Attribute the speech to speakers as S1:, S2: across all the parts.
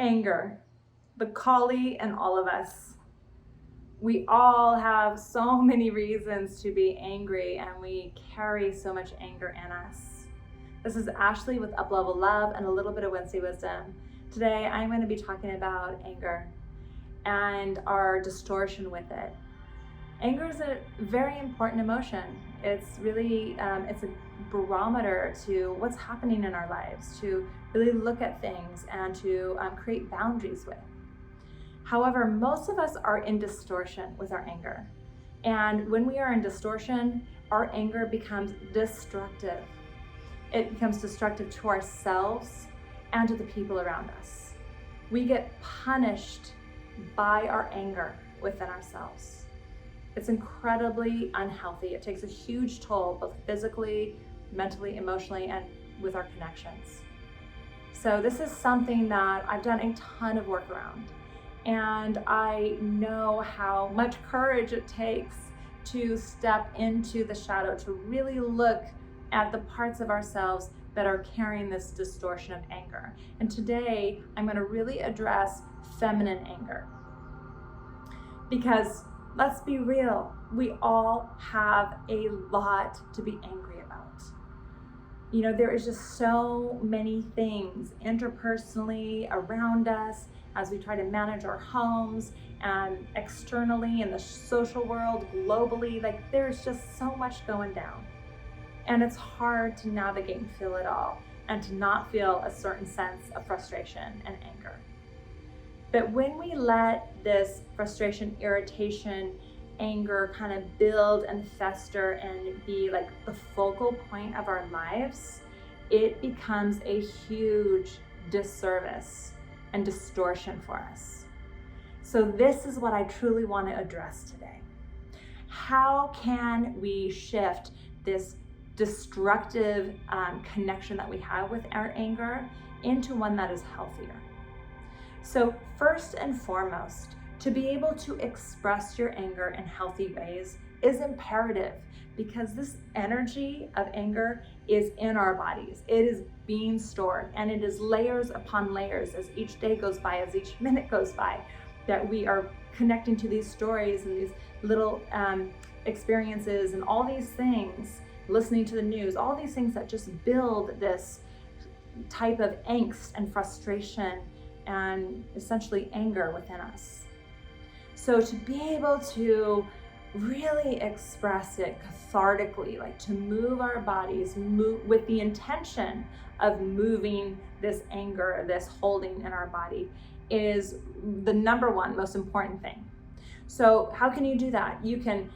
S1: Anger, the Kali in all of us. We all have so many reasons to be angry, and we carry so much anger in us. This is Ashley with Up-Level Love and a little bit of Wednesday Wisdom. Today I'm going to be talking about anger and our distortion with it. Anger is a very important emotion. It's really, it's a barometer to what's happening in our lives, to really look at things and to create boundaries with. However, most of us are in distortion with our anger. And when we are in distortion, our anger becomes destructive. It becomes destructive to ourselves and to the people around us. We get punished by our anger within ourselves. It's incredibly unhealthy. It takes a huge toll, both physically, mentally, emotionally, and with our connections. So this is something that I've done a ton of work around. And I know how much courage it takes to step into the shadow, to really look at the parts of ourselves that are carrying this distortion of anger. And today, I'm going to really address feminine anger. Because let's be real, we all have a lot to be angry about. You know, there is just so many things interpersonally around us as we try to manage our homes and externally in the social world, globally. Like, there's just so much going down. And it's hard to navigate and feel it all and to not feel a certain sense of frustration and anger. But when we let this frustration, irritation, anger kind of build and fester and be like the focal point of our lives, it becomes a huge disservice and distortion for us. So this is what I truly want to address today. How can we shift this destructive connection that we have with our anger into one that is healthier? So first and foremost, to be able to express your anger in healthy ways is imperative, because this energy of anger is in our bodies. It is being stored, and it is layers upon layers as each day goes by, as each minute goes by, that we are connecting to these stories and these little experiences and all these things, listening to the news, all these things that just build this type of angst and frustration and essentially anger within us. So to be able to really express it cathartically, like to move our bodies, move with the intention of moving this anger, this holding in our body, is the number one most important thing. So how can you do that? You can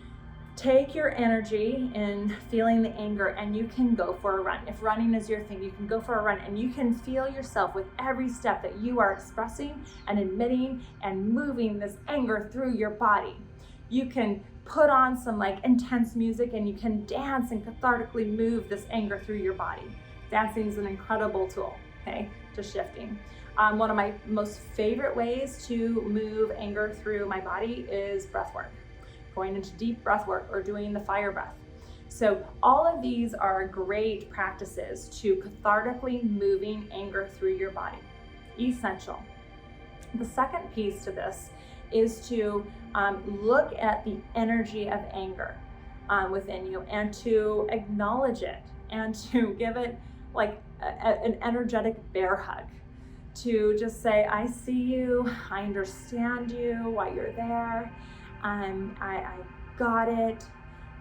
S1: take your energy in feeling the anger and you can go for a run. If running is your thing, you can go for a run and you can feel yourself with every step that you are expressing and admitting and moving this anger through your body. You can put on some like intense music and you can dance and cathartically move this anger through your body. Dancing is an incredible tool, okay, to shifting. One of my most favorite ways to move anger through my body is breath work. Going into deep breath work or doing the fire breath. So all of these are great practices to cathartically moving anger through your body. Essential. The second piece to this is to look at the energy of anger within you and to acknowledge it and to give it like an energetic bear hug. To just say, I see you, I understand you, why you're there. I got it,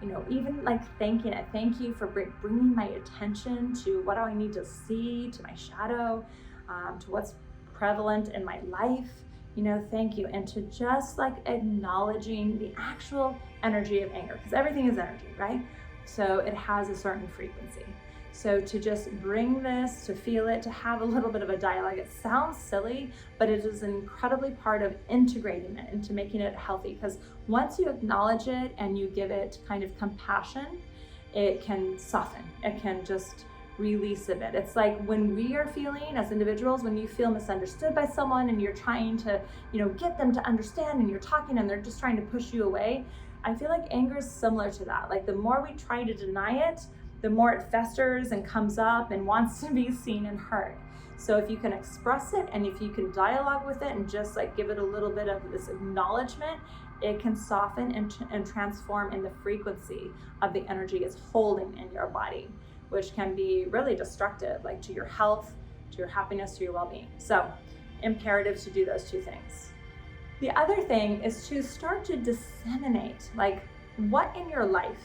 S1: you know, even like thanking it. Thank you for bringing my attention to what I need to see, to my shadow, to what's prevalent in my life, you know, thank you. And to just like acknowledging the actual energy of anger, because everything is energy, right? So it has a certain frequency. So to just bring this, to feel it, to have a little bit of a dialogue. It sounds silly, but it is an incredibly part of integrating it into making it healthy. Because once you acknowledge it and you give it kind of compassion, it can soften. It can just release a bit. It's like when we are feeling as individuals, when you feel misunderstood by someone and you're trying to, you know, get them to understand and you're talking and they're just trying to push you away. I feel like anger is similar to that. Like the more we try to deny it, the more it festers and comes up and wants to be seen and heard. So if you can express it and if you can dialogue with it and just like give it a little bit of this acknowledgement, it can soften and transform in the frequency of the energy it's holding in your body, which can be really destructive, like to your health, to your happiness, to your well-being. So imperative to do those two things. The other thing is to start to disseminate, like, what in your life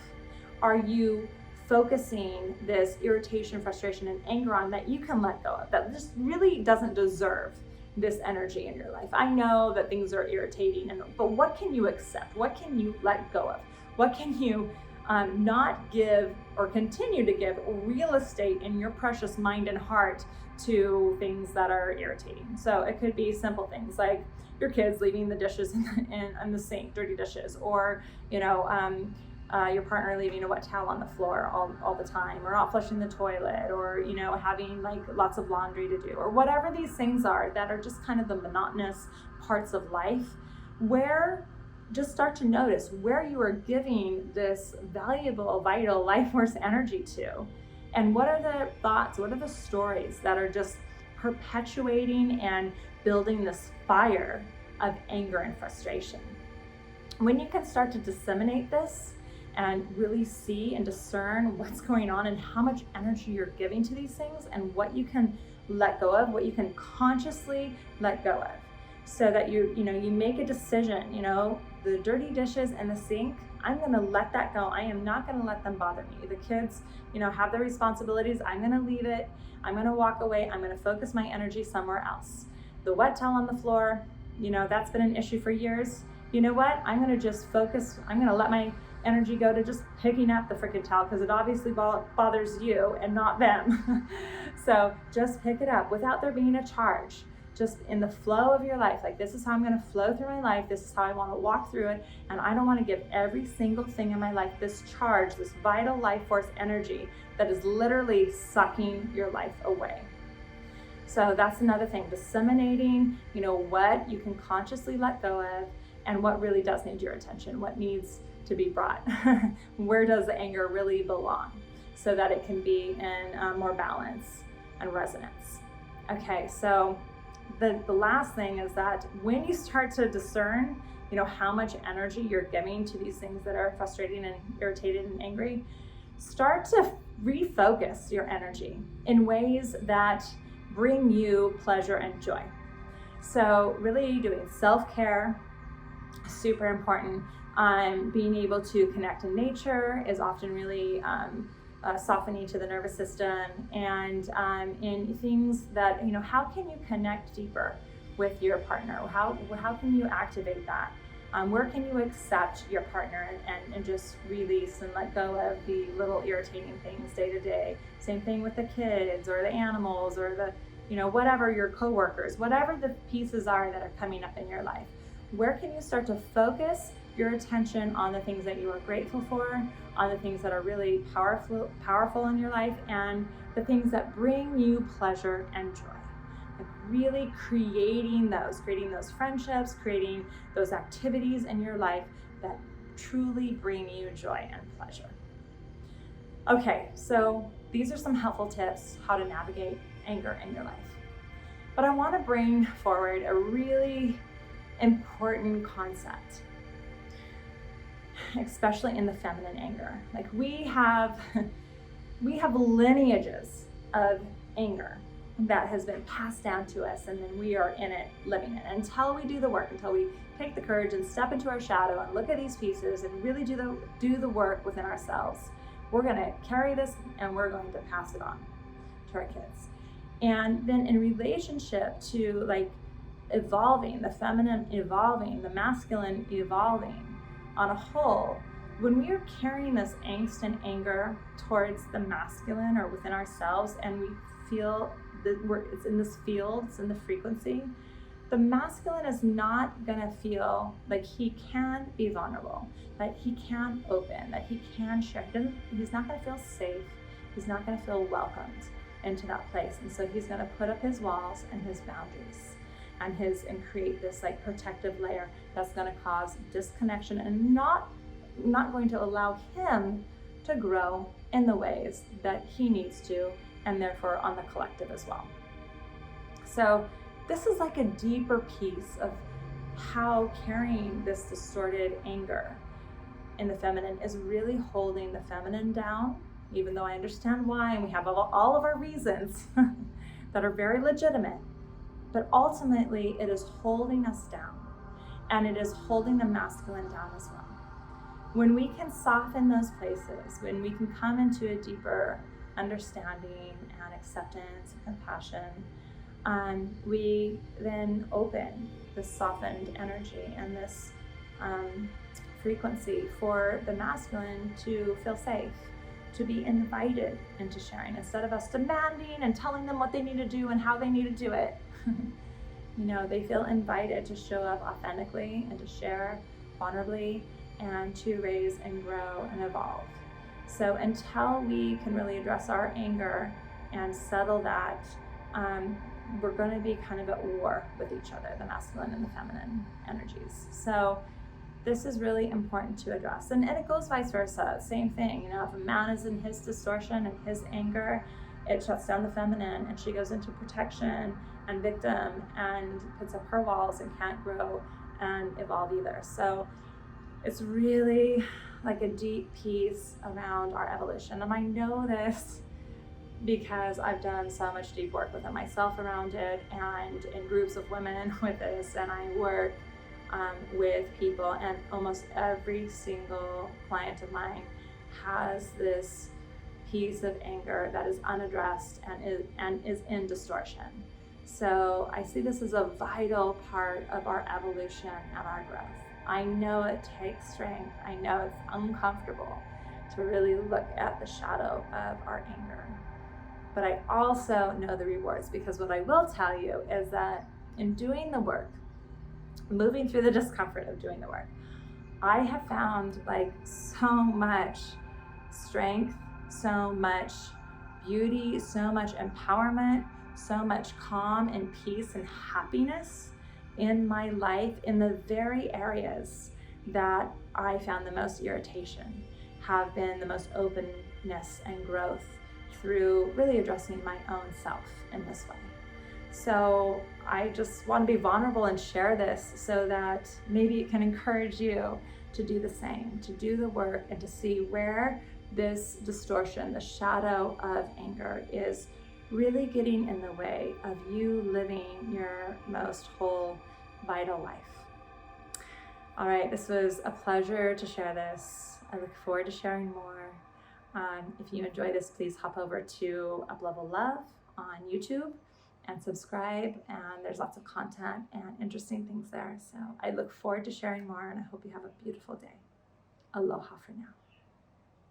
S1: are you focusing this irritation, frustration, and anger on that you can let go of, that just really doesn't deserve this energy in your life? I know that things are irritating, but what can you accept? What can you let go of? What can you not give or continue to give real estate in your precious mind and heart to things that are irritating? So it could be simple things like your kids leaving the dishes in the sink, dirty dishes, or your partner leaving a wet towel on the floor all the time, or not flushing the toilet, or having like lots of laundry to do, or whatever these things are that are just kind of the monotonous parts of life, where just start to notice where you are giving this valuable, vital, life force energy to, and what are the thoughts, what are the stories that are just perpetuating and building this fire of anger and frustration. When you can start to disseminate this and really see and discern what's going on and how much energy you're giving to these things and what you can let go of, what you can consciously let go of, so that you make a decision, the dirty dishes in the sink, I'm going to let that go. I am not going to let them bother me. The kids, have their responsibilities. I'm going to leave it. I'm going to walk away. I'm going to focus my energy somewhere else. The wet towel on the floor, that's been an issue for years. You know what? I'm going to just focus. I'm going to let my energy go to just picking up the freaking towel, because it obviously bothers you and not them. So just pick it up without there being a charge. Just in the flow of your life, like, this is how I'm going to flow through my life. This is how I want to walk through it. And I don't want to give every single thing in my life this charge, this vital life force energy that is literally sucking your life away. So that's another thing, disseminating, what you can consciously let go of and what really does need your attention, what needs to be brought. Where does the anger really belong, so that it can be in more balance and resonance. Okay, so the last thing is that when you start to discern, how much energy you're giving to these things that are frustrating and irritated and angry, start to refocus your energy in ways that bring you pleasure and joy. So really doing self-care, super important. Being able to connect in nature is often really softening to the nervous system, and in things that, how can you connect deeper with your partner? How can you activate that? Where can you accept your partner and just release and let go of the little irritating things day to day? Same thing with the kids or the animals or the, whatever, your coworkers, whatever the pieces are that are coming up in your life. Where can you start to focus your attention on the things that you are grateful for, on the things that are really powerful in your life, and the things that bring you pleasure and joy? Like, really creating those friendships, creating those activities in your life that truly bring you joy and pleasure. Okay, so these are some helpful tips how to navigate anger in your life. But I want to bring forward a really important concept, especially in the feminine anger. Like, we have lineages of anger that has been passed down to us, and then we are in it, living it, until we do the work, until we take the courage and step into our shadow and look at these pieces and really do the work within ourselves. We're going to carry this and we're going to pass it on to our kids. And then in relationship to, like, evolving, the feminine evolving, the masculine evolving on a whole, when we are carrying this angst and anger towards the masculine or within ourselves, and we feel that it's in this field, it's in the frequency, the masculine is not gonna feel like he can be vulnerable, that he can open, that he can share. He's not gonna feel safe. He's not gonna feel welcomed into that place. And so he's gonna put up his walls and his boundaries and create this, like, protective layer that's gonna cause disconnection and not going to allow him to grow in the ways that he needs to, and therefore on the collective as well. So this is like a deeper piece of how carrying this distorted anger in the feminine is really holding the feminine down, even though I understand why, and we have all of our reasons that are very legitimate, but ultimately it is holding us down, and it is holding the masculine down as well. When we can soften those places, when we can come into a deeper understanding and acceptance and compassion, we then open this softened energy and this frequency for the masculine to feel safe, to be invited into sharing, instead of us demanding and telling them what they need to do and how they need to do it. They feel invited to show up authentically and to share vulnerably and to raise and grow and evolve. So until we can really address our anger and settle that, we're going to be kind of at war with each other, the masculine and the feminine energies. So this is really important to address. And it goes vice versa, same thing. If a man is in his distortion and his anger, it shuts down the feminine, and she goes into protection and victim and puts up her walls and can't grow and evolve either. So it's really like a deep piece around our evolution. And I know this because I've done so much deep work within myself around it, and in groups of women with this, and I work with people, and almost every single client of mine has this piece of anger that is unaddressed and is in distortion. So I see this as a vital part of our evolution and our growth. I know it takes strength. I know it's uncomfortable to really look at the shadow of our anger. But I also know the rewards, because what I will tell you is that in doing the work, moving through the discomfort of doing the work, I have found so much strength, so much beauty, so much empowerment, so much calm and peace and happiness in my life in the very areas that I found the most irritation, have been the most openness and growth through really addressing my own self in this way. So I just want to be vulnerable and share this so that maybe it can encourage you to do the same, to do the work and to see where this distortion, the shadow of anger, is really getting in the way of you living your most whole, vital life. All right, this was a pleasure to share this. I look forward to sharing more. If you enjoy this, please hop over to Up Level Love on YouTube and subscribe, and there's lots of content and interesting things there. So I look forward to sharing more, and I hope you have a beautiful day. Aloha for now.